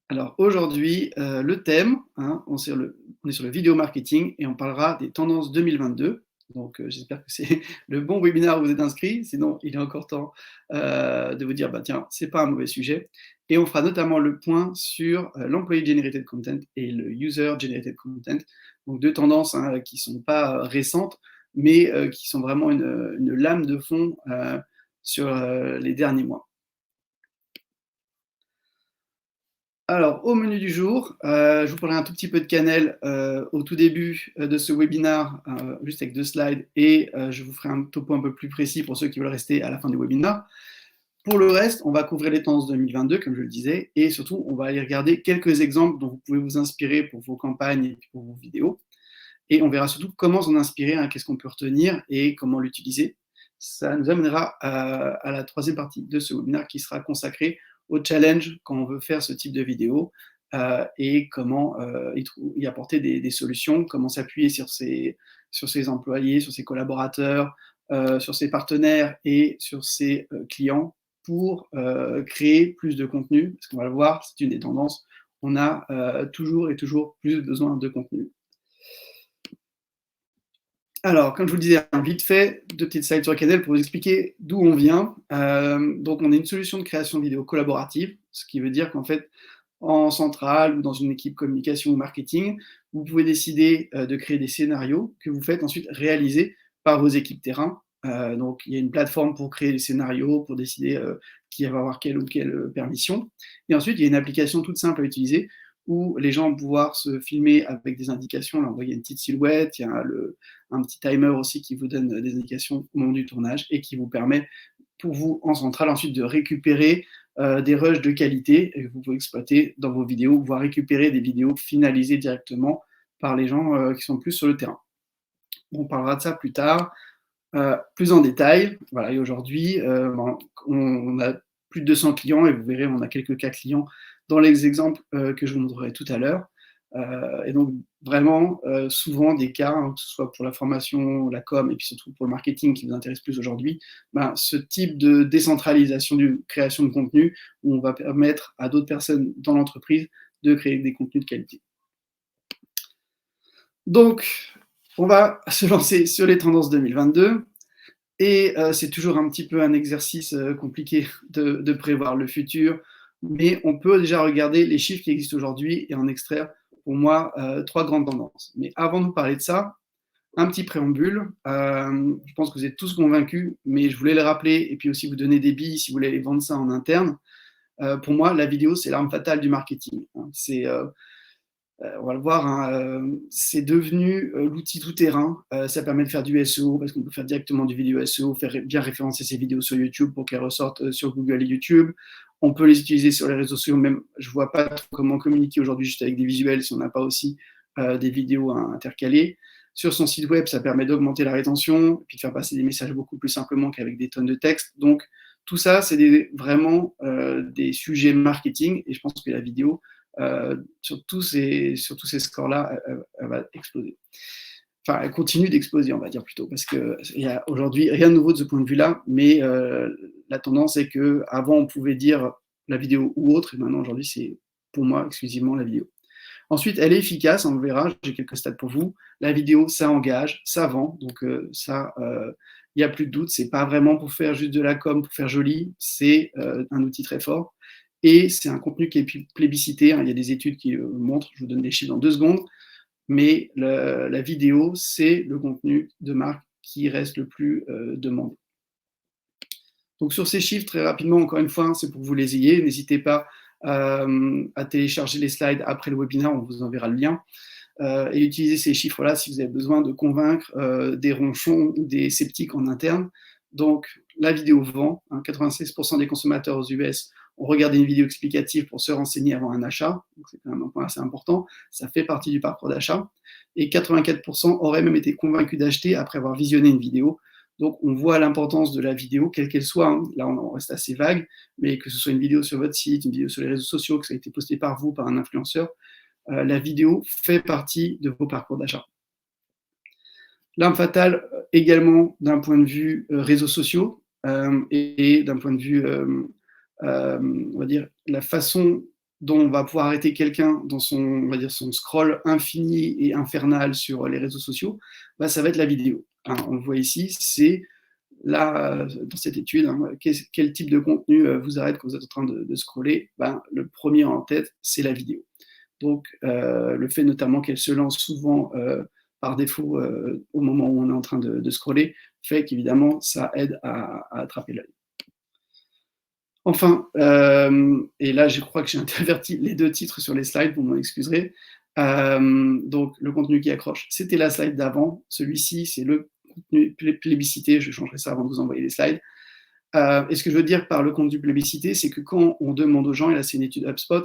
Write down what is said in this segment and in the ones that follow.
Alors aujourd'hui, le thème, hein, on est sur le vidéo marketing et on parlera des tendances 2022. Donc, j'espère que c'est le bon webinaire où vous êtes inscrits, sinon il est encore temps, de vous dire: «Bah, tiens, c'est pas un mauvais sujet» et on fera notamment le point sur, l'employee generated content et le user generated content. Donc 2 tendances, hein, qui sont pas, récentes, mais, qui sont vraiment une lame de fond, sur, les derniers mois. Alors, au menu du jour, je vous parlerai un tout petit peu de cannelle, au tout début, de ce webinaire, juste avec 2 slides et je vous ferai un topo un peu plus précis pour ceux qui veulent rester à la fin du webinaire. Pour le reste, on va couvrir les tendances 2022, comme je le disais, et surtout, on va aller regarder quelques exemples dont vous pouvez vous inspirer pour vos campagnes et pour vos vidéos. Et on verra surtout comment s'en inspirer, hein, qu'est-ce qu'on peut retenir et comment l'utiliser. Ça nous amènera à la troisième partie de ce webinaire qui sera consacrée au challenge quand on veut faire ce type de vidéo et comment y apporter des solutions, comment s'appuyer sur ses employés, sur ses collaborateurs, sur ses partenaires et sur ses clients pour créer plus de contenu, parce qu'on va le voir, c'est une des tendances, on a toujours et toujours plus besoin de contenu. Alors, comme je vous le disais, vite fait, 2 petites slides sur Canel pour vous expliquer d'où on vient. Donc on est une solution de création vidéo collaborative, ce qui veut dire qu'en fait, en centrale ou dans une équipe communication ou marketing, vous pouvez décider, de créer des scénarios que vous faites ensuite réaliser par vos équipes terrain. Donc il y a une plateforme pour créer les scénarios, pour décider, qui va avoir quelle ou quelle, permission et ensuite il y a une application toute simple à utiliser où les gens vont pouvoir se filmer avec des indications. Là, on voit il y a une petite silhouette, il y a un petit timer aussi qui vous donne des indications au moment du tournage et qui vous permet, pour vous, en centrale, ensuite de récupérer des rushs de qualité et que vous pouvez exploiter dans vos vidéos, voire récupérer des vidéos finalisées directement par les gens qui sont plus sur le terrain. On parlera de ça plus tard, plus en détail. Voilà, et aujourd'hui, on a plus de 200 clients et vous verrez, on a quelques cas clients dans les exemples que je vous montrerai tout à l'heure. Et donc vraiment souvent des cas, hein, que ce soit pour la formation, la com et puis surtout pour le marketing qui nous intéresse plus aujourd'hui, ce type de décentralisation de création de contenu où on va permettre à d'autres personnes dans l'entreprise de créer des contenus de qualité. Donc, on va se lancer sur les tendances 2022 et c'est toujours un petit peu un exercice compliqué de prévoir le futur, mais on peut déjà regarder les chiffres qui existent aujourd'hui et en extraire, pour moi, 3 grandes tendances. Mais avant de vous parler de ça, un petit préambule. Je pense que vous êtes tous convaincus, mais je voulais le rappeler et puis aussi vous donner des billes si vous voulez aller vendre ça en interne. Pour moi, la vidéo, c'est l'arme fatale du marketing, hein. On va le voir, hein, c'est devenu l'outil tout-terrain. Ça permet de faire du SEO parce qu'on peut faire directement du vidéo SEO, faire bien référencer ses vidéos sur YouTube pour qu'elles ressortent sur Google et YouTube. On peut les utiliser sur les réseaux sociaux, même je ne vois pas trop comment communiquer aujourd'hui juste avec des visuels si on n'a pas aussi des vidéos intercalées. Sur son site web, ça permet d'augmenter la rétention et puis de faire passer des messages beaucoup plus simplement qu'avec des tonnes de texte. Donc tout ça, c'est vraiment des sujets marketing et je pense que la vidéo, sur tous ces scores-là, elle va exploser. Enfin, elle continue d'exploser, on va dire plutôt, parce qu'il y a aujourd'hui rien de nouveau de ce point de vue-là, mais la tendance est qu'avant, on pouvait dire la vidéo ou autre, et maintenant, aujourd'hui, c'est pour moi exclusivement la vidéo. Ensuite, elle est efficace, on le verra, j'ai quelques stats pour vous. La vidéo, ça engage, ça vend, donc ça, il n'y a plus de doute, c'est pas vraiment pour faire juste de la com, pour faire joli, c'est un outil très fort. Et c'est un contenu qui est plébiscité, hein. Il y a des études qui le montrent, je vous donne des chiffres dans 2 secondes, mais la vidéo, c'est le contenu de marque qui reste le plus demandé. Donc sur ces chiffres, très rapidement, encore une fois, c'est pour que vous les ayez. N'hésitez pas à télécharger les slides après le webinaire, on vous enverra le lien. Et utiliser ces chiffres-là si vous avez besoin de convaincre des ronchons ou des sceptiques en interne. Donc la vidéo vend, hein, 96% des consommateurs aux US ont regardé une vidéo explicative pour se renseigner avant un achat, donc c'est quand même un point assez important, ça fait partie du parcours d'achat, et 84% auraient même été convaincus d'acheter après avoir visionné une vidéo. Donc on voit l'importance de la vidéo, quelle qu'elle soit, hein. Là on reste assez vague, mais que ce soit une vidéo sur votre site, une vidéo sur les réseaux sociaux, que ça a été posté par vous, par un influenceur, la vidéo fait partie de vos parcours d'achat. L'arme fatale également d'un point de vue réseaux sociaux et d'un point de vue, on va dire, la façon dont on va pouvoir arrêter quelqu'un dans son, on va dire, son scroll infini et infernal sur les réseaux sociaux, bah, ça va être la vidéo. Hein, on le voit ici, c'est là, dans cette étude, hein, quel type de contenu vous arrête quand vous êtes en train de scroller, ben, le premier en tête, c'est la vidéo. Donc, le fait notamment qu'elle se lance souvent par défaut au moment où on est en train de scroller, fait qu'évidemment, ça aide à attraper l'œil. Enfin, et là, je crois que j'ai interverti les deux titres sur les slides, vous m'en excuserez. Donc, le contenu qui accroche, c'était la slide d'avant. Celui-ci, c'est le contenu plébiscité. Je changerai ça avant de vous envoyer les slides. Et ce que je veux dire par le contenu plébiscité, c'est que quand on demande aux gens, et là, c'est une étude HubSpot,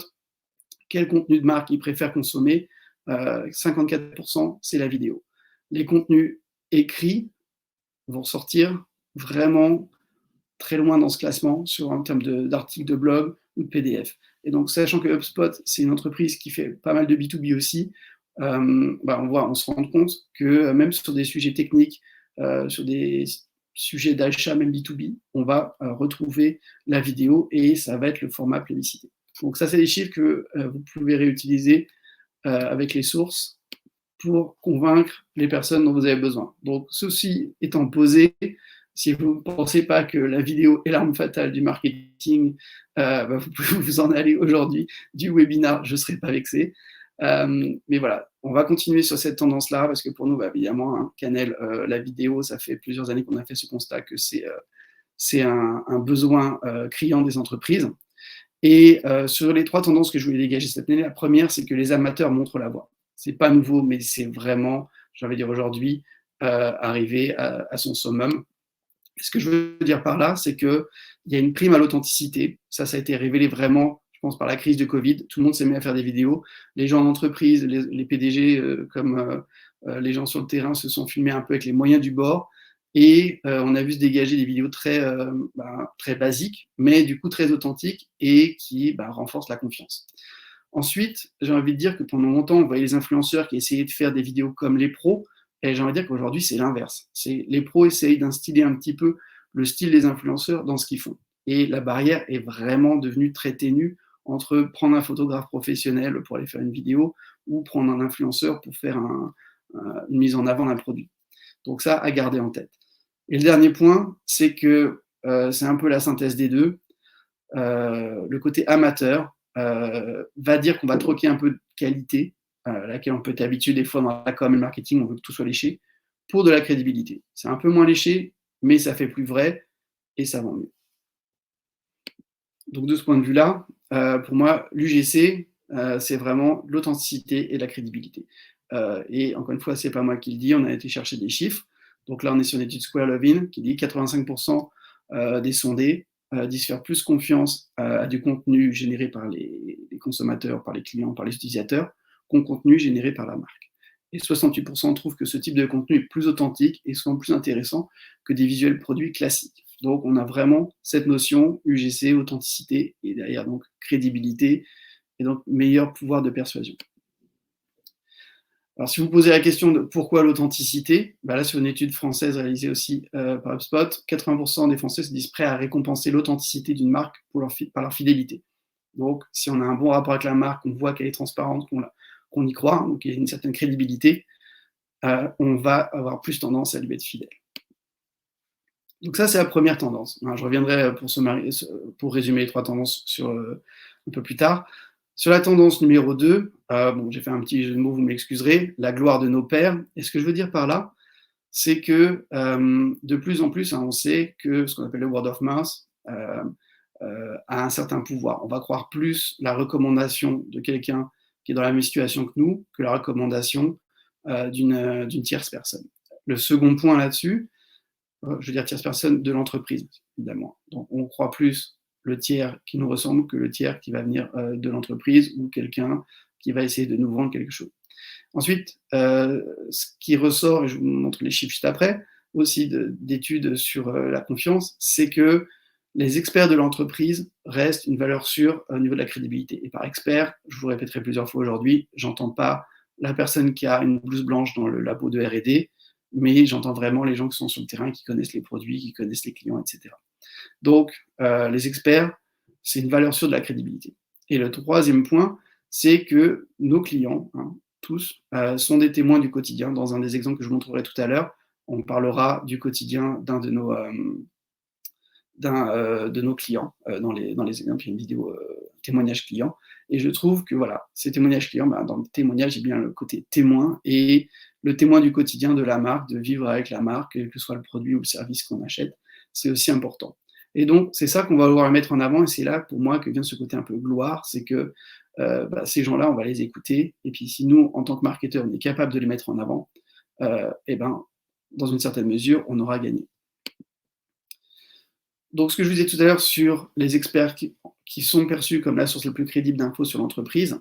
quel contenu de marque ils préfèrent consommer, 54%, c'est la vidéo. Les contenus écrits vont sortir vraiment très loin dans ce classement en termes d'articles de blog ou de PDF. Et donc, sachant que HubSpot, c'est une entreprise qui fait pas mal de B2B aussi, on se rend compte que même sur des sujets techniques, sur des sujets d'achat, même B2B, on va retrouver la vidéo et ça va être le format plébiscité. Donc ça, c'est des chiffres que vous pouvez réutiliser avec les sources pour convaincre les personnes dont vous avez besoin. Donc ceci étant posé, si vous ne pensez pas que la vidéo est l'arme fatale du marketing, vous pouvez vous en aller aujourd'hui du webinaire, je ne serai pas vexé. Mais voilà, on va continuer sur cette tendance-là, parce que pour nous, évidemment, hein, Canel, la vidéo, ça fait plusieurs années qu'on a fait ce constat que c'est un besoin criant des entreprises. Et sur les trois tendances que je voulais dégager cette année, la première, c'est que les amateurs montrent la voie. C'est pas nouveau, mais c'est vraiment, j'ai envie de dire aujourd'hui, arrivé à son summum. Ce que je veux dire par là, c'est qu'il y a une prime à l'authenticité. Ça a été révélé vraiment, je pense, par la crise de Covid. Tout le monde s'est mis à faire des vidéos. Les gens en entreprise, les PDG, comme les gens sur le terrain, se sont filmés un peu avec les moyens du bord. Et on a vu se dégager des vidéos très basiques, mais du coup très authentiques et qui renforcent la confiance. Ensuite, j'ai envie de dire que pendant longtemps, on voyait les influenceurs qui essayaient de faire des vidéos comme les pros, et j'ai envie de dire qu'aujourd'hui, c'est l'inverse. Les pros essayent d'instiller un petit peu le style des influenceurs dans ce qu'ils font. Et la barrière est vraiment devenue très ténue entre prendre un photographe professionnel pour aller faire une vidéo ou prendre un influenceur pour faire une mise en avant d'un produit. Donc ça, à garder en tête. Et le dernier point, c'est que c'est un peu la synthèse des deux. Le côté amateur va dire qu'on va troquer un peu de qualité, laquelle on peut être habitué des fois dans la com et le marketing, on veut que tout soit léché, pour de la crédibilité. C'est un peu moins léché, mais ça fait plus vrai et ça vend mieux. Donc de ce point de vue-là, pour moi, l'UGC, c'est vraiment l'authenticité et la crédibilité. Et encore une fois, c'est pas moi qui le dis, on a été chercher des chiffres. Donc là, on est sur une étude Square Love-In qui dit 85% des sondés disent faire plus confiance à du contenu généré par les consommateurs, par les clients, par les utilisateurs, qu'au contenu généré par la marque. Et 68% trouvent que ce type de contenu est plus authentique et souvent plus intéressant que des visuels produits classiques. Donc on a vraiment cette notion UGC, authenticité, et derrière donc crédibilité, et donc meilleur pouvoir de persuasion. Alors, si vous posez la question de pourquoi l'authenticité, là, sur une étude française réalisée aussi par HubSpot, 80% des Français se disent prêts à récompenser l'authenticité d'une marque par leur fidélité. Donc, si on a un bon rapport avec la marque, on voit qu'elle est transparente, qu'on y croit, donc il y a une certaine crédibilité, on va avoir plus tendance à lui être fidèle. Donc ça, c'est la première tendance. Je reviendrai pour résumer les trois tendances un peu plus tard. Sur la tendance numéro 2, j'ai fait un petit jeu de mots, vous m'excuserez, la gloire de nos pères. Et ce que je veux dire par là, c'est que de plus en plus, on sait que ce qu'on appelle le word of mouth a un certain pouvoir. On va croire plus la recommandation de quelqu'un qui est dans la même situation que nous que la recommandation d'une tierce personne. Le second point là-dessus, je veux dire tierce personne de l'entreprise, évidemment. Donc on croit plus le tiers qui nous ressemble que le tiers qui va venir de l'entreprise ou quelqu'un qui va essayer de nous vendre quelque chose. Ensuite, ce qui ressort, et je vous montre les chiffres juste après, aussi d'études sur la confiance, c'est que les experts de l'entreprise restent une valeur sûre au niveau de la crédibilité. Et par expert, je vous répéterai plusieurs fois aujourd'hui, j'entends pas la personne qui a une blouse blanche dans le labo de R&D, mais j'entends vraiment les gens qui sont sur le terrain, qui connaissent les produits, qui connaissent les clients, etc. Donc, les experts, c'est une valeur sûre de la crédibilité. Et le troisième point, c'est que nos clients, hein, tous, sont des témoins du quotidien. Dans un des exemples que je vous montrerai tout à l'heure, on parlera du quotidien d'un de nos clients. Dans les exemples, il y a une vidéo témoignage client. Et je trouve que voilà, ces témoignages clients, dans le témoignage, il y a bien le côté témoin et le témoin du quotidien de la marque, de vivre avec la marque, quel que soit le produit ou le service qu'on achète, c'est aussi important. Et donc, c'est ça qu'on va vouloir mettre en avant, et c'est là, pour moi, que vient ce côté un peu gloire, c'est que ces gens-là, on va les écouter, et puis si nous, en tant que marketeurs, on est capable de les mettre en avant, et ben, dans une certaine mesure, on aura gagné. Donc, ce que je vous disais tout à l'heure sur les experts qui sont perçus comme la source la plus crédible d'infos sur l'entreprise,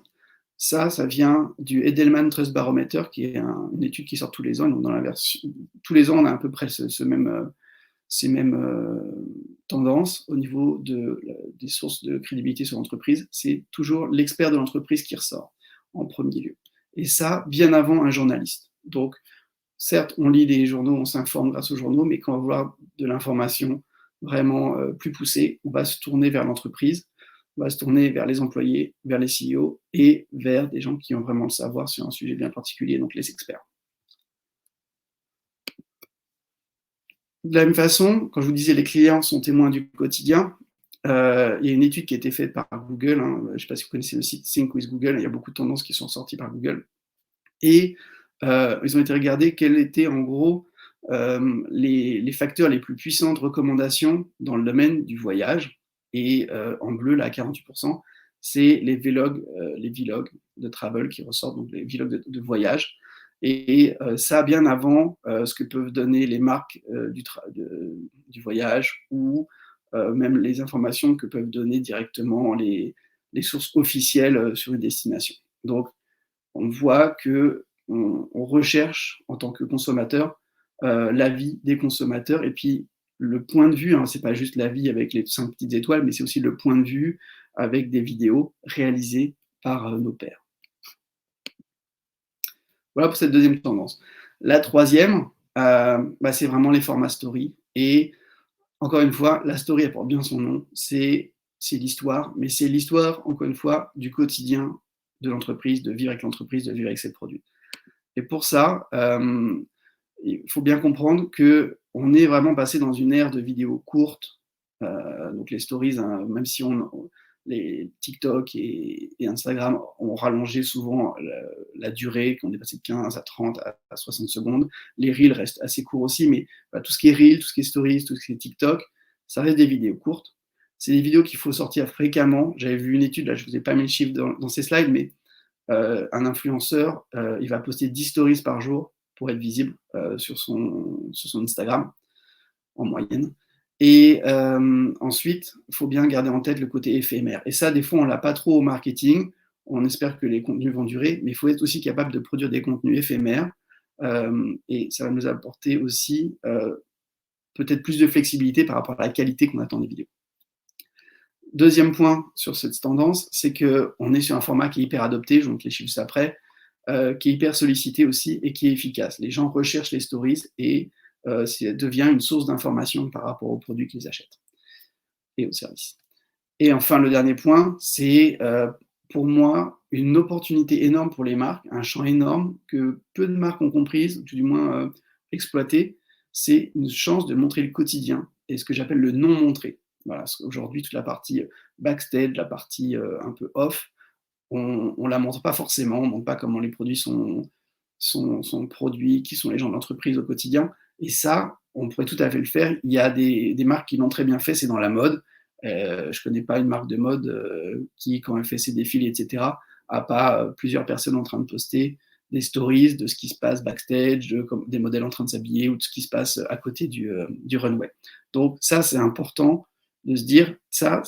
ça vient du Edelman Trust Barometer, qui est une étude qui sort tous les ans. Donc dans la version, tous les ans, on a à peu près ces mêmes tendances au niveau des sources de crédibilité sur l'entreprise. C'est toujours l'expert de l'entreprise qui ressort en premier lieu. Et ça, bien avant un journaliste. Donc, certes, on lit les journaux, on s'informe grâce aux journaux, mais quand on va vouloir de l'information vraiment plus poussée, on va se tourner vers l'entreprise, on va se tourner vers les employés, vers les CEO et vers des gens qui ont vraiment le savoir sur un sujet bien particulier, donc les experts. De la même façon, quand je vous disais les clients sont témoins du quotidien, il y a une étude qui a été faite par Google, hein, je ne sais pas si vous connaissez le site Think with Google, il y a beaucoup de tendances qui sont sorties par Google, et ils ont été regardés quels étaient en gros les facteurs les plus puissants de recommandation dans le domaine du voyage. Et en bleu, là, à 48%, c'est les vlogs de travel qui ressortent, donc les vlogs de voyage. Et ça, bien avant ce que peuvent donner les marques du voyage ou même les informations que peuvent donner directement les sources officielles sur une destination. Donc, on voit que on recherche en tant que consommateur l'avis des consommateurs et puis le point de vue, hein, c'est pas juste l'avis avec les 5 petites étoiles, mais c'est aussi le point de vue avec des vidéos réalisées par nos pairs. Voilà pour cette deuxième tendance. La troisième, c'est vraiment les formats story. Et encore une fois, la story, elle porte bien son nom, c'est l'histoire, mais c'est l'histoire, encore une fois, du quotidien de l'entreprise, de vivre avec l'entreprise, de vivre avec ses produits. Et pour ça, il faut bien comprendre qu'on est vraiment passé dans une ère de vidéos courtes, donc les stories, hein, même si les TikTok et Instagram ont rallongé souvent la durée, qu'on est passé de 15 à 30 à 60 secondes. Les Reels restent assez courts aussi, mais tout ce qui est Reels, tout ce qui est Stories, tout ce qui est TikTok, ça reste des vidéos courtes. C'est des vidéos qu'il faut sortir fréquemment. J'avais vu une étude, là je ne vous ai pas mis le chiffre dans ces slides, mais un influenceur, il va poster 10 stories par jour pour être visible sur son Instagram, en moyenne. Et ensuite, il faut bien garder en tête le côté éphémère. Et ça, des fois, on ne l'a pas trop au marketing. On espère que les contenus vont durer, mais il faut être aussi capable de produire des contenus éphémères. Et ça va nous apporter aussi peut-être plus de flexibilité par rapport à la qualité qu'on attend des vidéos. Deuxième point sur cette tendance, c'est qu'on est sur un format qui est hyper adopté, je vous montre les chiffres juste après, qui est hyper sollicité aussi et qui est efficace. Les gens recherchent les stories et ça devient une source d'information par rapport aux produits qu'ils achètent et aux services. Et enfin, le dernier point, c'est pour moi une opportunité énorme pour les marques, un champ énorme que peu de marques ont comprise, ou du moins exploité, c'est une chance de montrer le quotidien et ce que j'appelle le non-montré. Voilà, aujourd'hui, toute la partie backstage, la partie un peu off, on ne la montre pas forcément, on ne montre pas comment les produits sont produits, qui sont les gens de l'entreprise au quotidien. Et ça, on pourrait tout à fait le faire. Il y a des marques qui l'ont très bien fait, c'est dans la mode. Je ne connais pas une marque de mode qui, quand elle fait ses défilés, etc., n'a pas plusieurs personnes en train de poster des stories de ce qui se passe backstage, des modèles en train de s'habiller ou de ce qui se passe à côté du runway. Donc ça, c'est important de se dire, ça,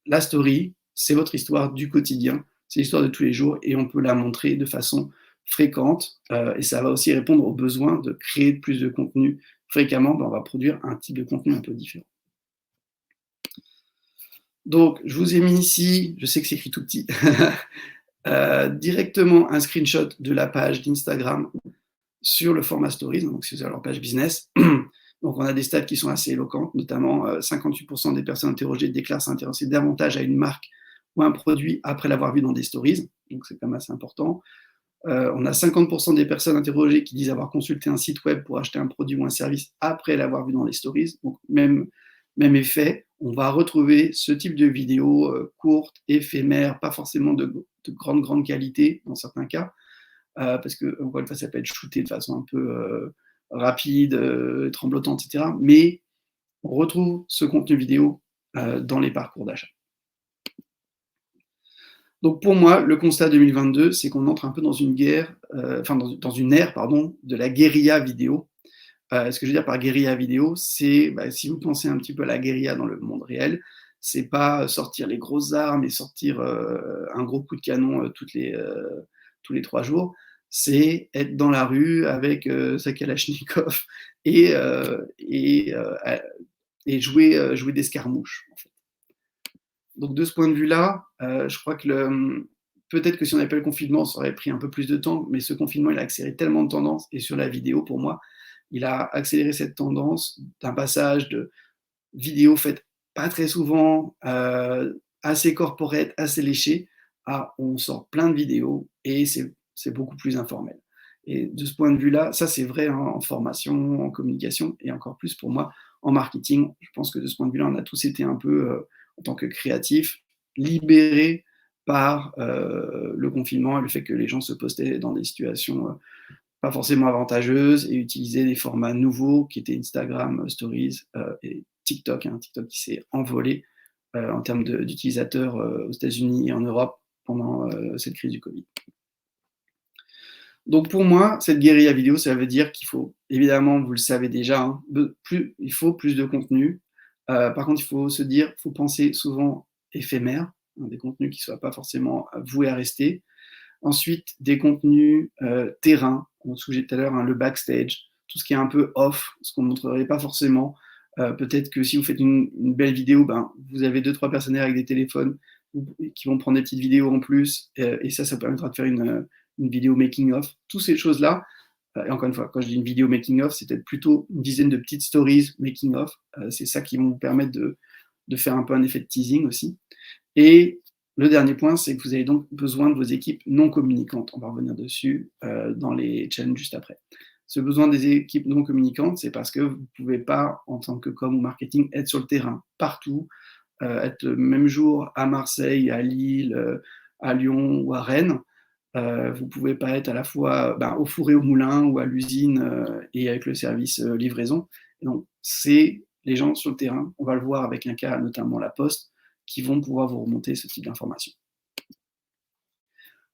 la story, c'est votre histoire du quotidien, c'est l'histoire de tous les jours et on peut la montrer de façon fréquente et ça va aussi répondre aux besoins de créer plus de contenu fréquemment. On va produire un type de contenu un peu différent. Donc, je vous ai mis ici, je sais que c'est écrit tout petit, directement un screenshot de la page d'Instagram sur le format Stories, donc c'est leur page business. Donc, on a des stats qui sont assez éloquentes, notamment 58% des personnes interrogées déclarent s'intéresser davantage à une marque ou un produit après l'avoir vu dans des stories, donc c'est quand même assez important. On a 50% des personnes interrogées qui disent avoir consulté un site web pour acheter un produit ou un service après l'avoir vu dans les stories, donc même effet, on va retrouver ce type de vidéos courtes, éphémères, pas forcément de grande qualité dans certains cas, parce que encore une fois, ça peut être shooté de façon un peu rapide, tremblotante, etc. Mais on retrouve ce contenu vidéo dans les parcours d'achat. Donc pour moi, le constat 2022, c'est qu'on entre un peu dans une guerre, dans une ère, pardon, de la guérilla vidéo. Ce que je veux dire par guérilla vidéo, c'est, si vous pensez un petit peu à la guérilla dans le monde réel, c'est pas sortir les grosses armes et sortir un gros coup de canon tous les 3 jours, c'est être dans la rue avec sa Kalachnikov et jouer d'escarmouche, en fait. Donc de ce point de vue-là, je crois que peut-être que si on n'avait pas le confinement, ça aurait pris un peu plus de temps, mais ce confinement, il a accéléré tellement de tendances, et sur la vidéo, pour moi, il a accéléré cette tendance d'un passage de vidéos faites pas très souvent, assez corporate, assez léchées, à on sort plein de vidéos et c'est beaucoup plus informel. Et de ce point de vue-là, ça c'est vrai en formation, en communication, et encore plus pour moi en marketing. Je pense que de ce point de vue-là, on a tous été un peu, en tant que créatifs, libérés par le confinement et le fait que les gens se postaient dans des situations pas forcément avantageuses et utilisaient des formats nouveaux qui étaient Instagram, Stories et TikTok, TikTok qui s'est envolé en termes d'utilisateurs aux États-Unis et en Europe pendant cette crise du Covid. Donc pour moi, cette guérilla vidéo, ça veut dire qu'il faut, évidemment, vous le savez déjà, il faut plus de contenu. Par contre, il faut se dire, il faut penser souvent éphémère, des contenus qui ne soient pas forcément voués à rester. Ensuite, des contenus terrain, comme ce que j'ai tout à l'heure, le backstage, tout ce qui est un peu off, ce qu'on ne montrerait pas forcément. Peut-être que si vous faites une belle vidéo, vous avez 2-3 personnes avec des téléphones qui vont prendre des petites vidéos en plus, et ça permettra de faire une vidéo making-of. Toutes ces choses-là, et encore une fois, quand je dis une vidéo making-of, c'est peut-être plutôt une dizaine de petites stories making-of. C'est ça qui vont vous permettre de faire un peu un effet de teasing aussi. Et le dernier point, c'est que vous avez donc besoin de vos équipes non communicantes. On va revenir dessus dans les challenges juste après. Ce besoin des équipes non communicantes, c'est parce que vous ne pouvez pas, en tant que com ou marketing, être sur le terrain, partout, être le même jour à Marseille, à Lille, à Lyon ou à Rennes. Vous ne pouvez pas être à la fois au four et au moulin ou à l'usine et avec le service livraison. Et donc, c'est les gens sur le terrain, on va le voir avec un cas, notamment La Poste, qui vont pouvoir vous remonter ce type d'informations.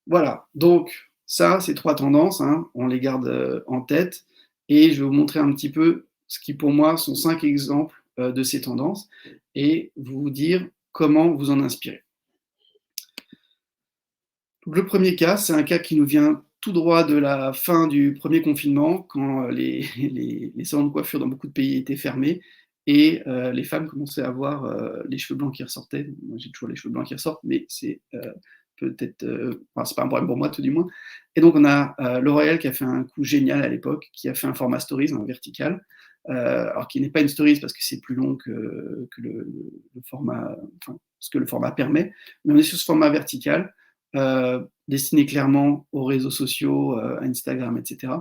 Voilà, donc ça, ces 3 tendances, on les garde en tête, et je vais vous montrer un petit peu ce qui pour moi sont 5 exemples de ces tendances, et vous dire comment vous en inspirer. Donc, le premier cas, c'est un cas qui nous vient tout droit de la fin du premier confinement, quand les salons de coiffure dans beaucoup de pays étaient fermés, et les femmes commençaient à avoir les cheveux blancs qui ressortaient. Moi, j'ai toujours les cheveux blancs qui ressortent, mais c'est peut-être, c'est pas un problème pour moi, tout du moins. Et donc, on a L'Oréal qui a fait un coup génial à l'époque, qui a fait un format stories, un vertical, alors qui n'est pas une stories parce que c'est plus long que le format, ce que le format permet, mais on est sur ce format vertical, destiné clairement aux réseaux sociaux, Instagram, etc.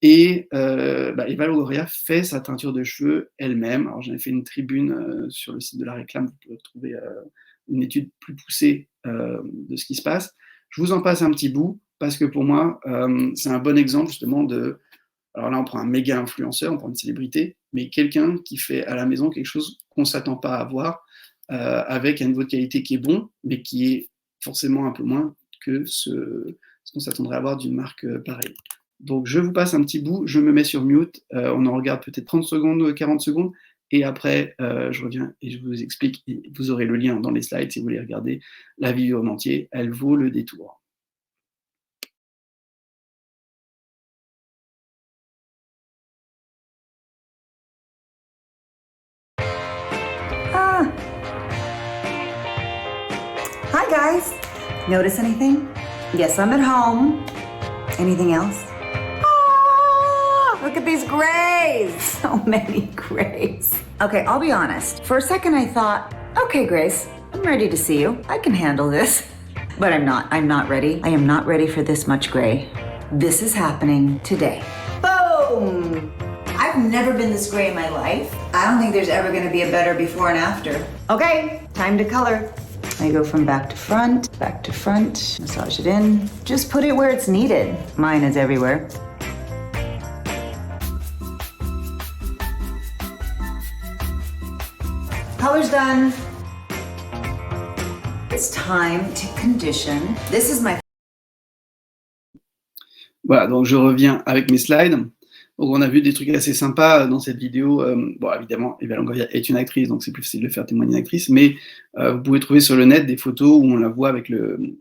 Et Eva Longoria fait sa teinture de cheveux elle-même. Alors j'en ai fait une tribune sur le site de la réclame, vous pouvez retrouver une étude plus poussée de ce qui se passe. Je vous en passe un petit bout, parce que pour moi, c'est un bon exemple justement de... Alors là, on prend un méga influenceur, on prend une célébrité, mais quelqu'un qui fait à la maison quelque chose qu'on ne s'attend pas à voir, avec un niveau de qualité qui est bon, mais qui est forcément un peu moins que ce qu'on s'attendrait à avoir d'une marque pareille. Donc je vous passe un petit bout, je me mets sur mute, on en regarde peut-être 30 secondes, 40 secondes, et après je reviens et je vous explique, et vous aurez le lien dans les slides si vous voulez regarder la vidéo en entier, elle vaut le détour. Hi guys, notice anything? Yes, I'm at home. Anything else? Look at these grays! So many grays. Okay, I'll be honest. For a second I thought, okay Grace, I'm ready to see you. I can handle this. But I'm not. I'm not ready. I am not ready for this much gray. This is happening today. Boom! I've never been this gray in my life. I don't think there's ever going to be a better before and after. Okay, time to color. I go from back to front, massage it in. Just put it where it's needed. Mine is everywhere. Color's done. It's time to condition. This is my... Voilà, donc je reviens avec mes slides. Donc on a vu des trucs assez sympas dans cette vidéo. Bon, évidemment, Eva Longoria est une actrice, donc c'est plus facile de faire témoigner une actrice, mais vous pouvez trouver sur le net des photos où on la voit avec le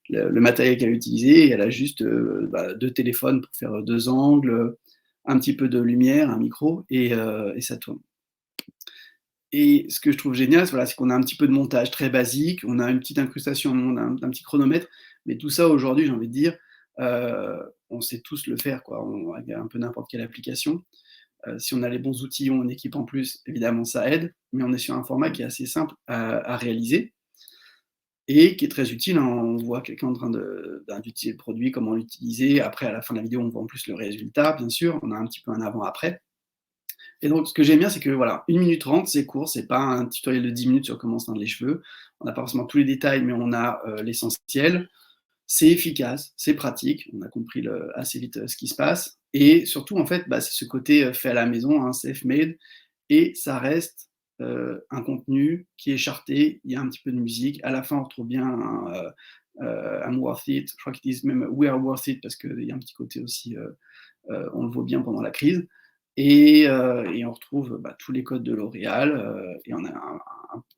matériel qu'elle a utilisé, et elle a juste 2 téléphones pour faire 2 angles, un petit peu de lumière, un micro, et ça tourne. Et ce que je trouve génial, voilà, c'est qu'on a un petit peu de montage très basique, on a une petite incrustation, on a un petit chronomètre, mais tout ça aujourd'hui, j'ai envie de dire, on sait tous le faire, quoi, avec un peu n'importe quelle application. Si on a les bons outils ou on équipe en plus, évidemment ça aide, mais on est sur un format qui est assez simple à réaliser et qui est très utile, hein. On voit quelqu'un en train d'utiliser le produit, comment l'utiliser. Après, à la fin de la vidéo, on voit en plus le résultat, bien sûr. On a un petit peu un avant-après. Et donc, ce que j'aime bien, c'est que voilà, 1 minute 30, c'est court, c'est pas un tutoriel de 10 minutes sur comment se teindre les cheveux. On n'a pas forcément tous les détails, mais on a l'essentiel. C'est efficace, c'est pratique, on a compris assez vite ce qui se passe. Et surtout, en fait, c'est ce côté fait à la maison, hein, self-made, et ça reste un contenu qui est charté, il y a un petit peu de musique. À la fin, on retrouve bien I'm worth it, je crois qu'ils disent même We are worth it, parce qu'il y a un petit côté aussi, on le vaut bien pendant la crise. Et on retrouve tous les codes de L'Oréal, et on a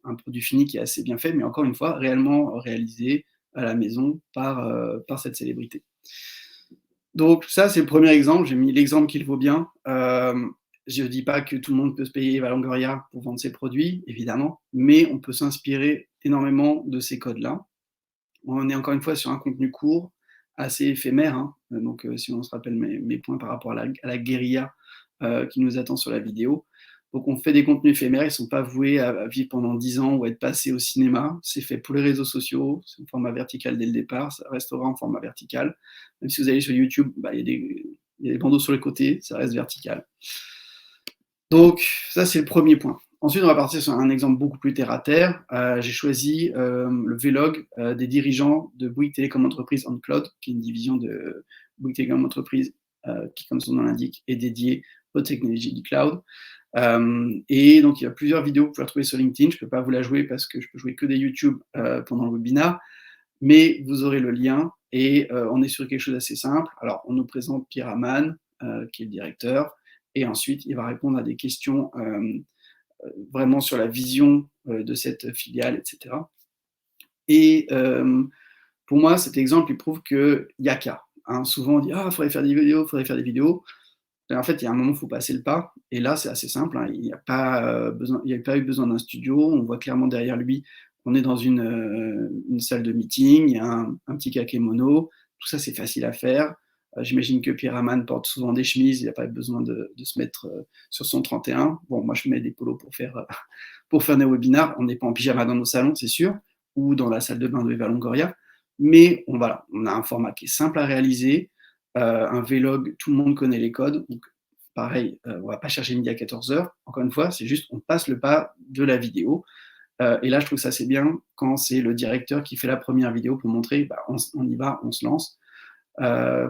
un produit fini qui est assez bien fait, mais encore une fois, réellement réalisé à la maison par cette célébrité. Donc ça, c'est le premier exemple, j'ai mis l'exemple qu'il vaut bien. Je ne dis pas que tout le monde peut se payer Eva Longoria pour vendre ses produits, évidemment, mais on peut s'inspirer énormément de ces codes-là. On est encore une fois sur un contenu court, assez éphémère, hein. Donc si on se rappelle mes points par rapport à la guérilla qui nous attend sur la vidéo. Donc on fait des contenus éphémères, ils ne sont pas voués à vivre pendant 10 ans ou à être passés au cinéma. C'est fait pour les réseaux sociaux, c'est en format vertical dès le départ, ça restera en format vertical. Même si vous allez sur YouTube, il y a des bandeaux sur les côtés, ça reste vertical. Donc ça, c'est le premier point. Ensuite, on va partir sur un exemple beaucoup plus terre-à-terre. J'ai choisi le vlog des dirigeants de Bouygues Télécom Entreprises on Cloud, qui est une division de Bouygues Télécom Entreprises qui, comme son nom l'indique, est dédiée aux technologies du cloud. Et donc, il y a plusieurs vidéos que vous pouvez retrouver sur LinkedIn. Je ne peux pas vous la jouer parce que je peux jouer que des YouTube pendant le webinaire, mais vous aurez le lien et on est sur quelque chose d'assez simple. Alors, on nous présente Pierre Amann, qui est le directeur, et ensuite, il va répondre à des questions vraiment sur la vision de cette filiale, etc. Et pour moi, cet exemple, il prouve qu'il n'y a qu'à. Hein. Souvent, on dit « Ah, il faudrait faire des vidéos, il faudrait faire des vidéos ». En fait, il y a un moment où il faut passer le pas. Et là, c'est assez simple. Hein. Il n'y a pas eu besoin d'un studio. On voit clairement derrière lui, on est dans une salle de meeting. Il y a un petit kakémono. Tout ça, c'est facile à faire. J'imagine que Pierre Amann porte souvent des chemises. Il n'a pas besoin de se mettre sur son 31. Bon, moi, je mets des polos pour faire des webinars. On n'est pas en pyjama dans nos salons, c'est sûr, ou dans la salle de bain de Eva Longoria. Mais on a un format qui est simple à réaliser. Un vlog, tout le monde connaît les codes, donc pareil, on ne va pas chercher midi à 14h, encore une fois, c'est juste on passe le pas de la vidéo, et là je trouve ça c'est bien quand c'est le directeur qui fait la première vidéo pour montrer, on y va, on se lance.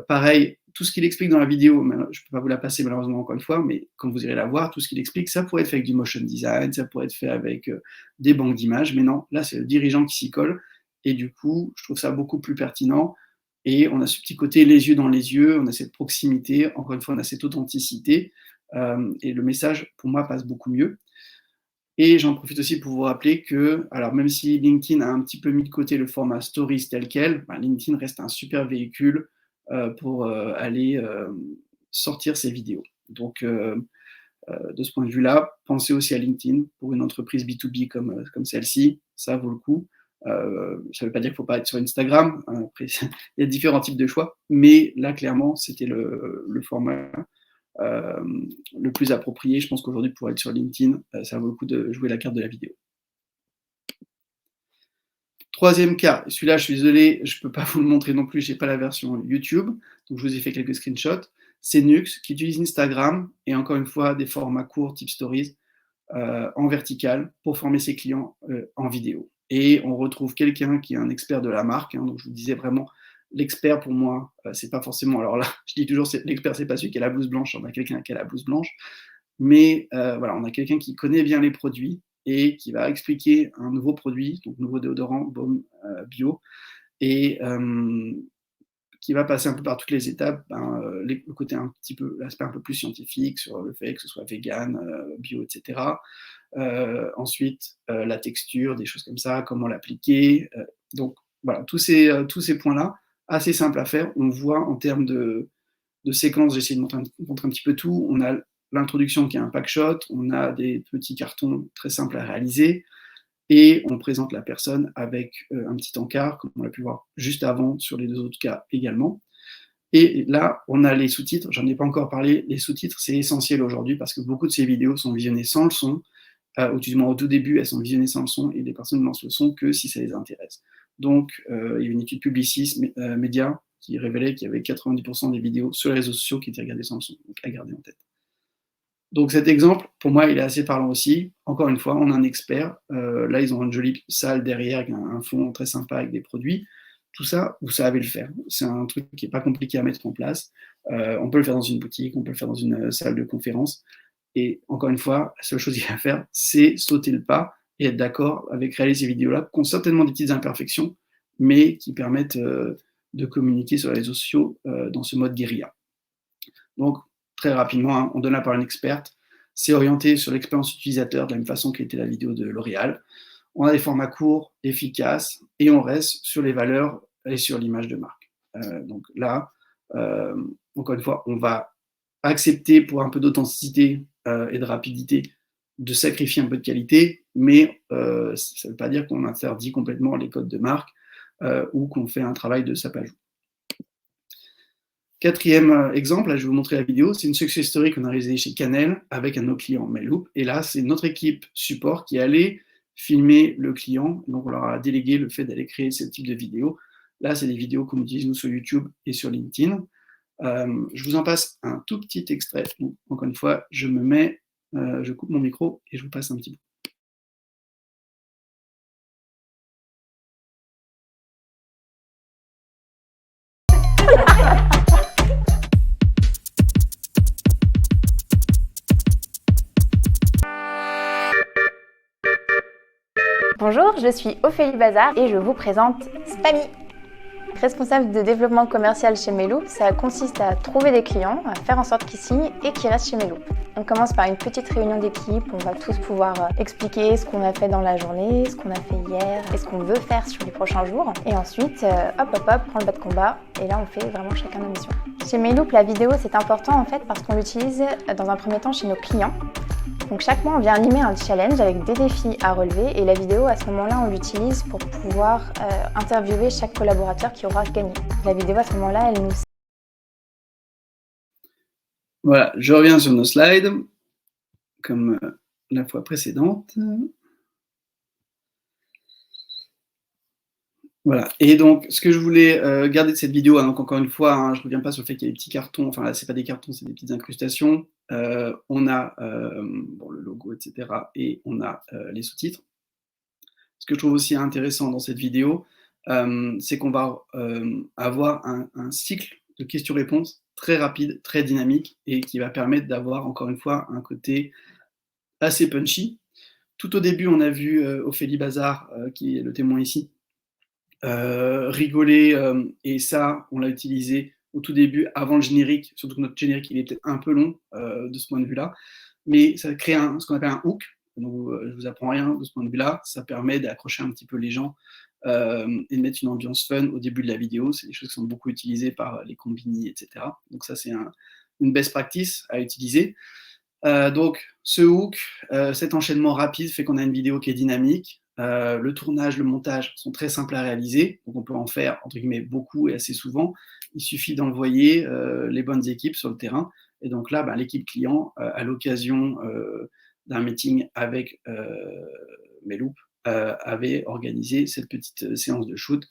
Pareil, tout ce qu'il explique dans la vidéo, je ne peux pas vous la passer malheureusement encore une fois, mais quand vous irez la voir, tout ce qu'il explique, ça pourrait être fait avec du motion design, ça pourrait être fait avec des banques d'images, mais non, là c'est le dirigeant qui s'y colle, et du coup, je trouve ça beaucoup plus pertinent. Et on a ce petit côté les yeux dans les yeux, on a cette proximité, encore une fois, on a cette authenticité, et le message, pour moi, passe beaucoup mieux. Et j'en profite aussi pour vous rappeler que, alors même si LinkedIn a un petit peu mis de côté le format Stories tel quel, LinkedIn reste un super véhicule pour aller sortir ses vidéos. Donc, de ce point de vue-là, pensez aussi à LinkedIn pour une entreprise B2B comme celle-ci, ça vaut le coup. Ça ne veut pas dire qu'il ne faut pas être sur Instagram, hein. Après, il y a différents types de choix, mais là, clairement, c'était le format le plus approprié. Je pense qu'aujourd'hui, pour être sur LinkedIn, ça vaut le coup de jouer la carte de la vidéo. Troisième cas, celui-là, je suis désolé, je ne peux pas vous le montrer non plus, je n'ai pas la version YouTube, donc je vous ai fait quelques screenshots. C'est Nux qui utilise Instagram et encore une fois des formats courts type stories en vertical pour former ses clients en vidéo. Et on retrouve quelqu'un qui est un expert de la marque, donc je vous disais vraiment, l'expert pour moi, c'est pas forcément, alors là, je dis toujours, l'expert, c'est pas celui qui a la blouse blanche, on a quelqu'un qui a la blouse blanche, mais voilà, on a quelqu'un qui connaît bien les produits et qui va expliquer un nouveau produit, donc nouveau déodorant Baume bio, et qui va passer un peu par toutes les étapes, le côté un petit peu, l'aspect un peu plus scientifique sur le fait que ce soit vegan, bio, etc. Ensuite, la texture, des choses comme ça, comment l'appliquer. Donc voilà, tous ces points-là, assez simples à faire. On voit en termes de séquence, j'essaie de montrer un petit peu tout. On a l'introduction qui est un pack shot, on a des petits cartons très simples à réaliser, et on présente la personne avec un petit encart, comme on l'a pu voir juste avant sur les deux autres cas également. Et là, on a les sous-titres, j'en ai pas encore parlé, les sous-titres, c'est essentiel aujourd'hui parce que beaucoup de ces vidéos sont visionnées sans le son, ou du moins au tout début, elles sont visionnées sans le son, et les personnes ne lancent le son que si ça les intéresse. Donc, il y a une étude Publicis Média qui révélait qu'il y avait 90% des vidéos sur les réseaux sociaux qui étaient regardées sans le son, donc à garder en tête. Donc cet exemple, pour moi, il est assez parlant aussi. Encore une fois, on a un expert. Là, ils ont une jolie salle derrière, avec un fond très sympa avec des produits. Tout ça, vous savez le faire. C'est un truc qui n'est pas compliqué à mettre en place. On peut le faire dans une boutique, on peut le faire dans une salle de conférence. Et encore une fois, la seule chose qu'il y a à faire, c'est sauter le pas et être d'accord avec réaliser ces vidéos-là, qui ont certainement des petites imperfections, mais qui permettent de communiquer sur les réseaux sociaux dans ce mode guérilla. Donc, très rapidement, on donne la parole à une experte. C'est orienté sur l'expérience utilisateur, de la même façon qu'était la vidéo de L'Oréal. On a des formats courts, efficaces, et on reste sur les valeurs et sur l'image de marque. Donc là, encore une fois, on va accepter pour un peu d'authenticité et de rapidité de sacrifier un peu de qualité, mais ça ne veut pas dire qu'on interdit complètement les codes de marque ou qu'on fait un travail de sapage. Quatrième exemple, là je vais vous montrer la vidéo, c'est une success story qu'on a réalisée chez Canel avec un de nos clients, Meloop. Et là, c'est notre équipe support qui allait filmer le client. Donc on leur a délégué le fait d'aller créer ce type de vidéos. Là, c'est des vidéos qu'on utilise nous sur YouTube et sur LinkedIn. Je vous en passe un tout petit extrait. Donc, encore une fois, je coupe mon micro et je vous passe un petit peu. Bonjour, je suis Ophélie Bazar et je vous présente Spammy. Responsable de développement commercial chez Meloop, ça consiste à trouver des clients, à faire en sorte qu'ils signent et qu'ils restent chez Meloop. On commence par une petite réunion d'équipe, on va tous pouvoir expliquer ce qu'on a fait dans la journée, ce qu'on a fait hier et ce qu'on veut faire sur les prochains jours. Et ensuite, hop, prend le bas de combat et là on fait vraiment chacun nos missions. Chez Meloop, la vidéo c'est important en fait parce qu'on l'utilise dans un premier temps chez nos clients. Donc chaque mois, on vient animer un challenge avec des défis à relever et la vidéo, à ce moment-là, on l'utilise pour pouvoir interviewer chaque collaborateur qui aura gagné. La vidéo, à ce moment-là, elle nous... Voilà, je reviens sur nos slides, comme la fois précédente. Voilà, et donc ce que je voulais garder de cette vidéo, donc encore une fois, je ne reviens pas sur le fait qu'il y a des petits cartons, enfin là c'est pas des cartons, c'est des petites incrustations, on a le logo, etc. et on a les sous-titres. Ce que je trouve aussi intéressant dans cette vidéo, c'est qu'on va avoir un cycle de questions-réponses très rapide, très dynamique, et qui va permettre d'avoir encore une fois un côté assez punchy. Tout au début, on a vu Ophélie Bazar, qui est le témoin ici, rigoler, et ça, on l'a utilisé au tout début, avant le générique, surtout que notre générique, il est peut-être un peu long de ce point de vue-là, mais ça crée ce qu'on appelle un hook, donc je vous apprends rien de ce point de vue-là, ça permet d'accrocher un petit peu les gens et de mettre une ambiance fun au début de la vidéo, c'est des choses qui sont beaucoup utilisées par les combini, etc. Donc ça, c'est une best practice à utiliser. Donc ce hook, cet enchaînement rapide fait qu'on a une vidéo qui est dynamique. Le tournage, le montage sont très simples à réaliser, donc on peut en faire entre guillemets beaucoup et assez souvent. Il suffit d'envoyer les bonnes équipes sur le terrain, et donc là, l'équipe client, à l'occasion d'un meeting avec Meloop, avait organisé cette petite séance de shoot.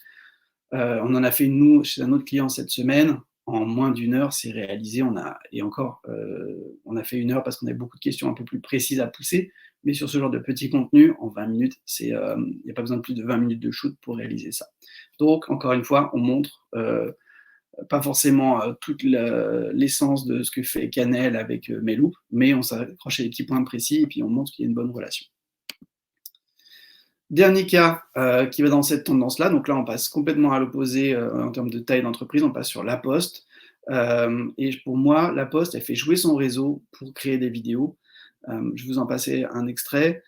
On en a fait une, nous, chez un autre client cette semaine. En moins d'1 heure, c'est réalisé. On a fait 1 heure parce qu'on avait beaucoup de questions un peu plus précises à pousser. Mais sur ce genre de petit contenu, en 20 minutes, il n'y a pas besoin de plus de 20 minutes de shoot pour réaliser ça. Donc, encore une fois, on montre pas forcément toute l'essence de ce que fait Canel avec Melou, mais on s'accroche à des petits points précis et puis on montre qu'il y a une bonne relation. Dernier cas qui va dans cette tendance-là, donc là on passe complètement à l'opposé en termes de taille d'entreprise, on passe sur La Poste. Et pour moi, La Poste, elle fait jouer son réseau pour créer des vidéos. Je vous en passais un extrait.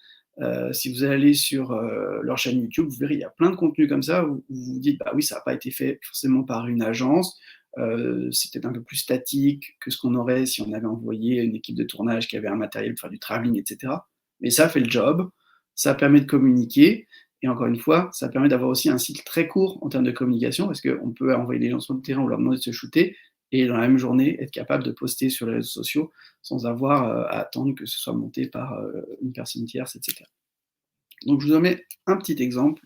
Si vous allez sur leur chaîne YouTube, vous verrez, il y a plein de contenus comme ça où vous vous dites, bah oui, ça n'a pas été fait forcément par une agence, c'est peut-être un peu plus statique que ce qu'on aurait si on avait envoyé une équipe de tournage qui avait un matériel pour faire du travelling, etc. Mais ça fait le job, ça permet de communiquer, et encore une fois, ça permet d'avoir aussi un cycle très court en termes de communication, parce qu'on peut envoyer les gens sur le terrain ou leur demander de se shooter, et dans la même journée, être capable de poster sur les réseaux sociaux sans avoir à attendre que ce soit monté par une personne tierce, etc. Donc je vous en mets un petit exemple.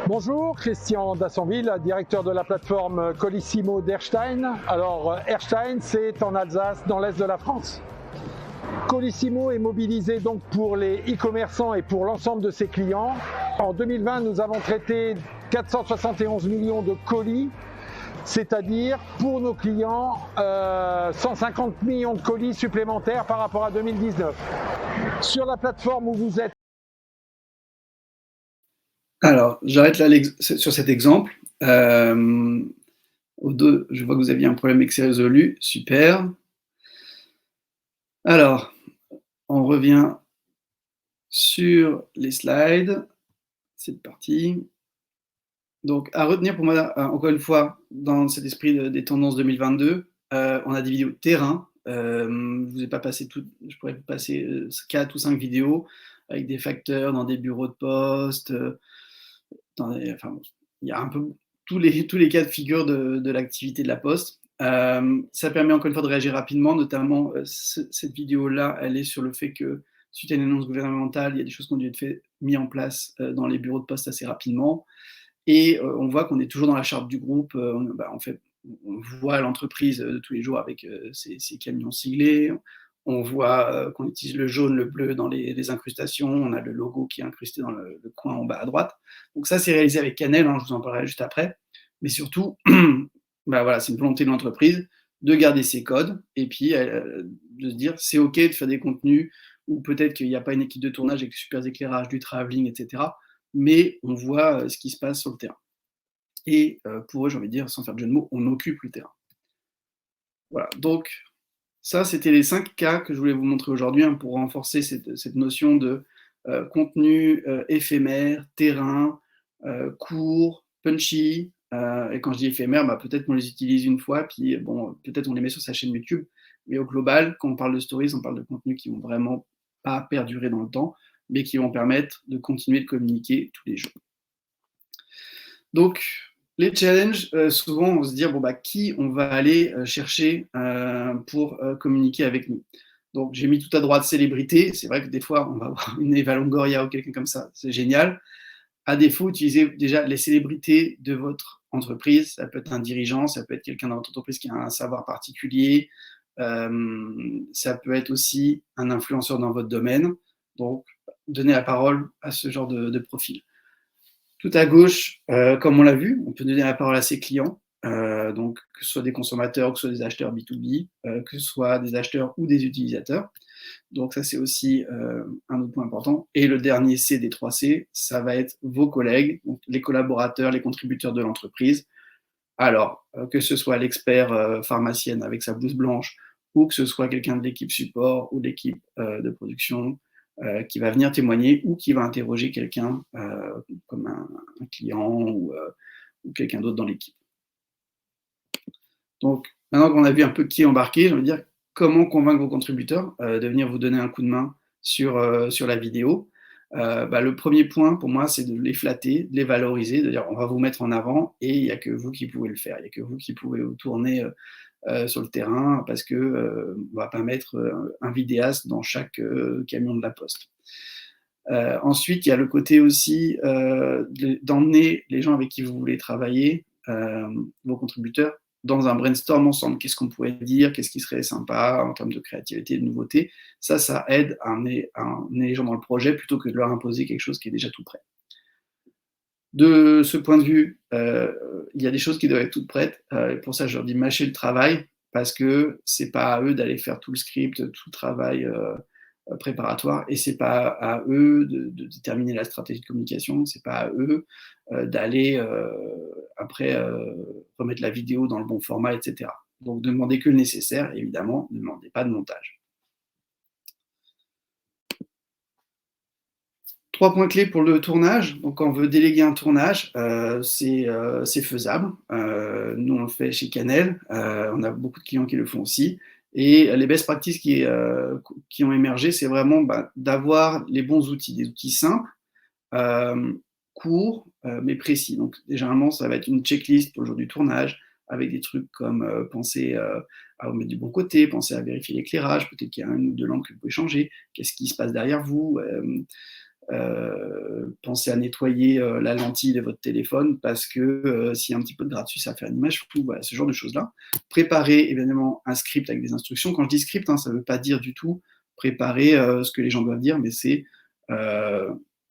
Bonjour, Christian Dassonville, directeur de la plateforme Colissimo d'Erstein. Alors, Erstein, c'est en Alsace, dans l'est de la France. Colissimo est mobilisé donc pour les e-commerçants et pour l'ensemble de ses clients. En 2020, nous avons traité 471 millions de colis, c'est-à-dire pour nos clients 150 millions de colis supplémentaires par rapport à 2019. Sur la plateforme où vous êtes, alors, j'arrête là sur cet exemple. Aux deux, je vois que vous aviez un problème et que c'est résolu. Super. Alors, on revient sur les slides. C'est parti. Donc, à retenir pour moi, encore une fois, dans cet esprit des tendances 2022, on a des vidéos terrain. Je ne vous ai pas passé toutes, je pourrais vous passer 4 ou 5 vidéos avec des facteurs dans des bureaux de poste. Il y a un peu tous les cas de figure de l'activité de la Poste. Ça permet encore une fois de réagir rapidement, notamment cette vidéo-là, elle est sur le fait que suite à une annonce gouvernementale, il y a des choses qui ont dû être mises en place dans les bureaux de poste assez rapidement. Et on voit qu'on est toujours dans la charte du groupe. En fait, on voit l'entreprise de tous les jours avec ses camions siglés. On voit qu'on utilise le jaune, le bleu dans les incrustations. On a le logo qui est incrusté dans le coin en bas à droite. Donc ça, c'est réalisé avec Canel, je vous en parlerai juste après. Mais surtout, c'est une volonté de l'entreprise de garder ses codes et puis de se dire c'est OK de faire des contenus où peut-être qu'il n'y a pas une équipe de tournage avec super éclairage, du travelling, etc. Mais on voit ce qui se passe sur le terrain. Et pour eux, j'ai envie de dire, sans faire de jeu de mots, on occupe le terrain. Voilà, donc ça, c'était les 5 cas que je voulais vous montrer aujourd'hui pour renforcer cette notion de contenu éphémère, terrain, court, punchy. Et quand je dis éphémère, peut-être qu'on les utilise une fois, puis peut-être on les met sur sa chaîne YouTube. Mais au global, quand on parle de stories, on parle de contenus qui vont vraiment pas perdurer dans le temps, mais qui vont permettre de continuer de communiquer tous les jours. Donc, les challenges, souvent, on se dit, qui on va aller chercher pour communiquer avec nous. Donc, j'ai mis tout à droite célébrité. C'est vrai que des fois, on va avoir une Eva Longoria ou quelqu'un comme ça. C'est génial. À défaut, utilisez déjà les célébrités de votre entreprise. Ça peut être un dirigeant, ça peut être quelqu'un dans votre entreprise qui a un savoir particulier. Ça peut être aussi un influenceur dans votre domaine. Donc, donnez la parole à ce genre de profil. Tout à gauche, comme on l'a vu, on peut donner la parole à ses clients, donc que ce soit des consommateurs, que ce soit des acheteurs B2B, que ce soit des acheteurs ou des utilisateurs. Donc ça, c'est aussi un autre point important. Et le dernier C des 3 C, ça va être vos collègues, donc les collaborateurs, les contributeurs de l'entreprise. Alors, que ce soit l'expert pharmacienne avec sa blouse blanche, ou que ce soit quelqu'un de l'équipe support ou de l'équipe de production, qui va venir témoigner ou qui va interroger quelqu'un comme un client ou quelqu'un d'autre dans l'équipe. Donc, maintenant qu'on a vu un peu qui est embarqué, j'ai envie de dire comment convaincre vos contributeurs de venir vous donner un coup de main sur la vidéo. Le premier point pour moi, c'est de les flatter, de les valoriser, de dire on va vous mettre en avant et il n'y a que vous qui pouvez le faire, il n'y a que vous qui pouvez tourner sur le terrain parce qu'on ne va pas mettre un vidéaste dans chaque camion de la poste. Ensuite, il y a le côté aussi d'emmener les gens avec qui vous voulez travailler, vos contributeurs, dans un brainstorm ensemble. Qu'est-ce qu'on pourrait dire, qu'est-ce qui serait sympa en termes de créativité, de nouveauté. Ça aide à emmener les gens dans le projet plutôt que de leur imposer quelque chose qui est déjà tout prêt. De ce point de vue, il y a des choses qui doivent être toutes prêtes. Pour ça, je leur dis mâcher le travail parce que c'est pas à eux d'aller faire tout le script, tout le travail préparatoire, et c'est pas à eux de déterminer la stratégie de communication, c'est pas à eux d'aller après remettre la vidéo dans le bon format, etc. Donc ne demandez que le nécessaire, évidemment, ne demandez pas de montage. 3 points clés pour le tournage. Donc quand on veut déléguer un tournage, c'est faisable. Nous on le fait chez Canel, on a beaucoup de clients qui le font aussi. Et les best practices qui ont émergé, c'est vraiment d'avoir les bons outils, des outils simples, courts, mais précis. Donc, généralement, ça va être une checklist pour le jour du tournage, avec des trucs comme penser à vous mettre du bon côté, penser à vérifier l'éclairage, peut-être qu'il y a une ou deux lampes que vous pouvez changer, qu'est-ce qui se passe derrière vous, pensez à nettoyer la lentille de votre téléphone parce que s'il y a un petit peu de gras dessus, ça va faire une image floue, voilà, ce genre de choses-là. Préparez évidemment un script avec des instructions. Quand je dis script, ça ne veut pas dire du tout préparer ce que les gens doivent dire, mais c'est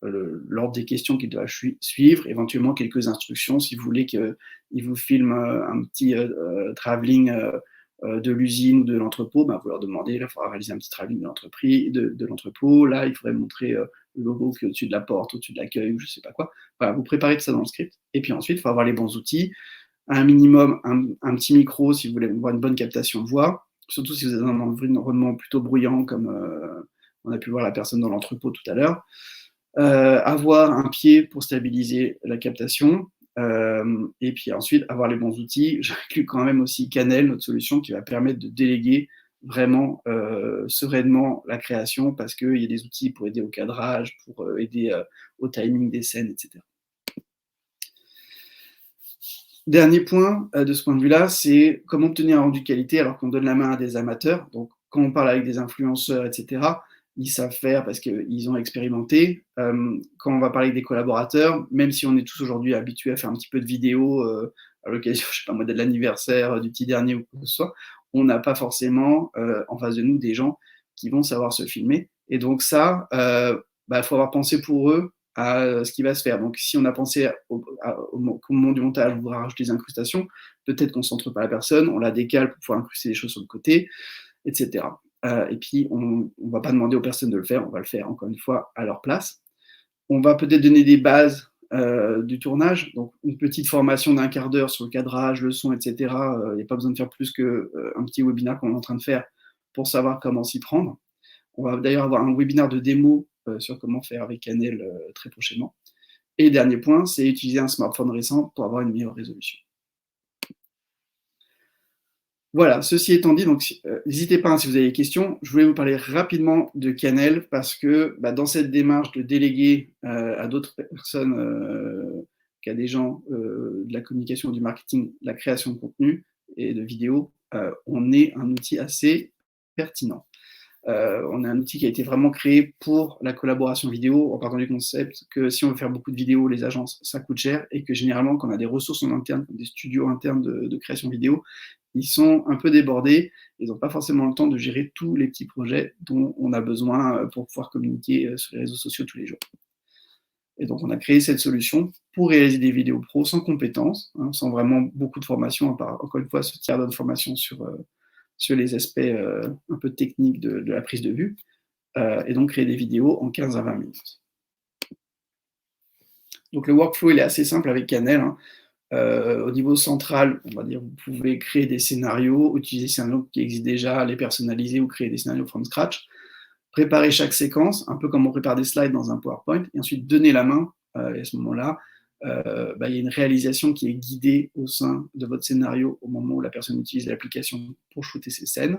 l'ordre des questions qu'ils doivent suivre, éventuellement quelques instructions si vous voulez qu'ils vous filment un petit travelling de l'usine ou de l'entrepôt, vous leur demandez, là, il faudra réaliser un petit travelling de l'entreprise, de l'entrepôt, là, il faudrait montrer le logo qui est au-dessus de la porte, au-dessus de l'accueil, ou je ne sais pas quoi. Voilà, vous préparez tout ça dans le script. Et puis ensuite, il faut avoir les bons outils, un minimum, un petit micro si vous voulez avoir une bonne captation de voix, surtout si vous êtes dans un environnement plutôt bruyant, comme on a pu voir la personne dans l'entrepôt tout à l'heure. Avoir un pied pour stabiliser la captation, et puis ensuite avoir les bons outils. J'inclus quand même aussi Canel, notre solution qui va permettre de déléguer vraiment sereinement la création parce qu'il y a des outils pour aider au cadrage, pour aider au timing des scènes, etc. Dernier point de ce point de vue-là, c'est comment obtenir un rendu de qualité alors qu'on donne la main à des amateurs. Donc quand on parle avec des influenceurs, etc., ils savent faire parce qu'ils ont expérimenté. Quand on va parler avec des collaborateurs, même si on est tous aujourd'hui habitués à faire un petit peu de vidéo à l'occasion, je sais pas moi, de l'anniversaire du petit dernier ou quoi que ce soit, on n'a pas forcément en face de nous des gens qui vont savoir se filmer. Et donc ça, faut avoir pensé pour eux à ce qui va se faire. Donc si on a pensé au moment du montage, on va rajouter des incrustations, peut-être qu'on ne centre pas la personne, on la décale pour pouvoir incruster des choses sur le côté, etc. Et puis, on ne va pas demander aux personnes de le faire, on va le faire encore une fois à leur place. On va peut-être donner des bases du tournage, donc une petite formation d'1 quart d'heure sur le cadrage, le son, etc. Il n'y a pas besoin de faire plus qu'un petit webinaire qu'on est en train de faire pour savoir comment s'y prendre. On va d'ailleurs avoir un webinaire de démo sur comment faire avec Canel très prochainement. Et dernier point, c'est utiliser un smartphone récent pour avoir une meilleure résolution. Voilà, ceci étant dit, donc n'hésitez pas si vous avez des questions. Je voulais vous parler rapidement de Canel parce que dans cette démarche de déléguer à d'autres personnes qu'à des gens de la communication, du marketing, la création de contenu et de vidéos, on est un outil assez pertinent. On a un outil qui a été vraiment créé pour la collaboration vidéo, en partant du concept que si on veut faire beaucoup de vidéos, les agences, ça coûte cher, et que généralement, quand on a des ressources en interne, des studios internes de création vidéo, ils sont un peu débordés, ils n'ont pas forcément le temps de gérer tous les petits projets dont on a besoin pour pouvoir communiquer sur les réseaux sociaux tous les jours. Et donc, on a créé cette solution pour réaliser des vidéos pro sans compétences, sans vraiment beaucoup de formation, à part, encore une fois, ce tiers d'informations sur les aspects un peu techniques de la prise de vue, et donc créer des vidéos en 15 à 20 minutes. Donc le workflow, il est assez simple avec Canel. Au niveau central, on va dire, vous pouvez créer des scénarios, utiliser des scénarios qui existent déjà, les personnaliser ou créer des scénarios from scratch, préparer chaque séquence, un peu comme on prépare des slides dans un PowerPoint, et ensuite donner la main, et à ce moment-là, il y a une réalisation qui est guidée au sein de votre scénario au moment où la personne utilise l'application pour shooter ses scènes,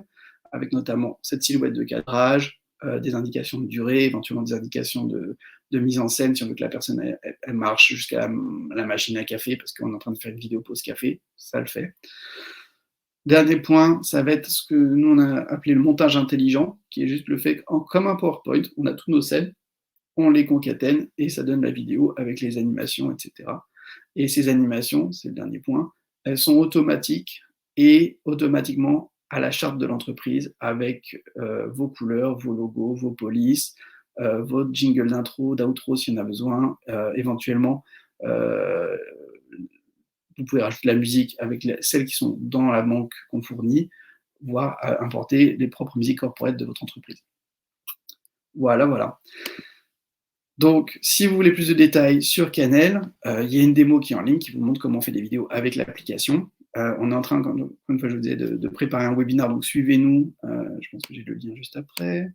avec notamment cette silhouette de cadrage, des indications de durée, éventuellement des indications de mise en scène, si on veut que la personne elle marche jusqu'à la machine à café, parce qu'on est en train de faire une vidéo pause café, ça le fait. Dernier point, ça va être ce que nous on a appelé le montage intelligent, qui est juste le fait que, comme un PowerPoint, on a tous nos scènes, on les concatène et ça donne la vidéo avec les animations, etc. Et ces animations, c'est le dernier point, elles sont automatiques et automatiquement à la charte de l'entreprise avec vos couleurs, vos logos, vos polices, votre jingle d'intro, d'outro si on a besoin, éventuellement vous pouvez rajouter la musique avec celles qui sont dans la banque qu'on fournit, voire importer les propres musiques corporate de votre entreprise. Voilà, voilà. Donc, si vous voulez plus de détails sur Canel, il y a une démo qui est en ligne qui vous montre comment on fait des vidéos avec l'application. On est en train, comme une fois je vous disais, de préparer un webinaire, donc suivez-nous. Je pense que j'ai le lien juste après.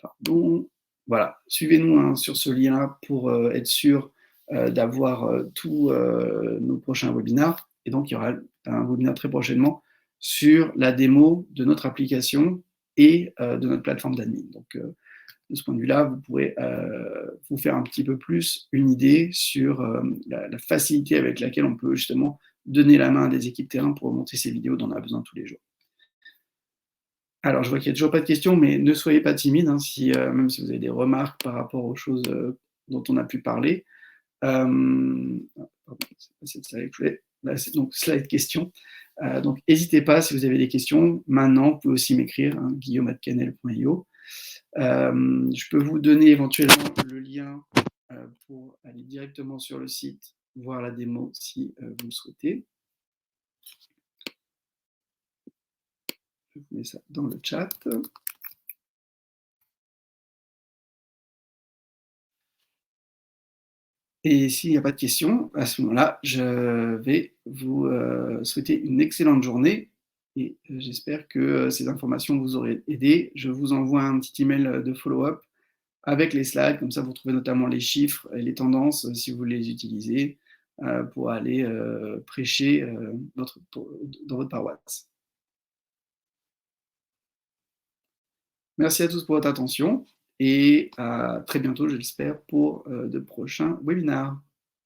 Pardon. Voilà, suivez-nous sur ce lien pour être sûr d'avoir tous nos prochains webinaires. Et donc, il y aura un webinaire très prochainement sur la démo de notre application et de notre plateforme d'admin. Donc, de ce point de vue-là, vous pourrez vous faire un petit peu plus une idée sur la facilité avec laquelle on peut justement donner la main à des équipes terrain pour monter ces vidéos dont on a besoin tous les jours. Alors, je vois qu'il n'y a toujours pas de questions, mais ne soyez pas timide, hein, même si vous avez des remarques par rapport aux choses dont on a pu parler. Donc, slide question. Donc, n'hésitez pas si vous avez des questions. Maintenant, vous pouvez aussi m'écrire, hein, guillaume@canel.io. Je peux vous donner éventuellement le lien pour aller directement sur le site, voir la démo si vous le souhaitez. Je vous mets ça dans le chat. Et s'il n'y a pas de questions, à ce moment-là, je vais vous souhaiter une excellente journée et j'espère que ces informations vous auraient aidé. Je vous envoie un petit email de follow-up avec les slides, comme ça vous trouvez notamment les chiffres et les tendances si vous voulez les utiliser pour aller prêcher dans votre paroisse. Merci à tous pour votre attention et à très bientôt, je l'espère, pour de prochains webinaires.